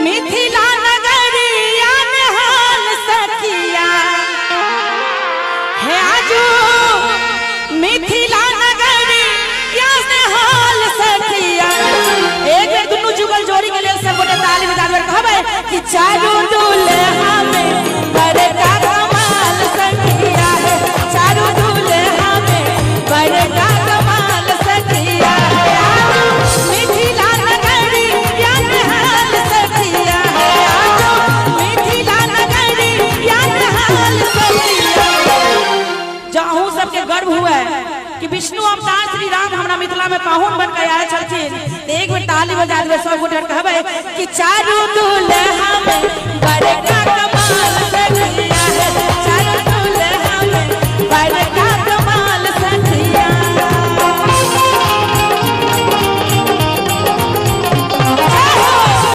मिथिला नगरिया में हाल सखिया है आजू मिथिला नगरिया में हाल सखिया। एक बेर दुनू जुगल जोड़ी के लिए सब गोटे ताली बजा कर कहबे कि चारू दुल्हा में बड़का कमाल सखिया है, चारू दुल्हा में बड़का कमाल सखिया है। मिथिला नगरिया में हाल सखिया है, मिथिला नगरिया में हाल सखिया। जहाँ सबके गर्व हुआ है कि विष्णु अवतार श्री राम हमारा मिथिला में पाहुन बन के आए छलथिन। एक बेर ताली बजा देबे सब गोटे कहबे कि चारू दुल्हा में बड़का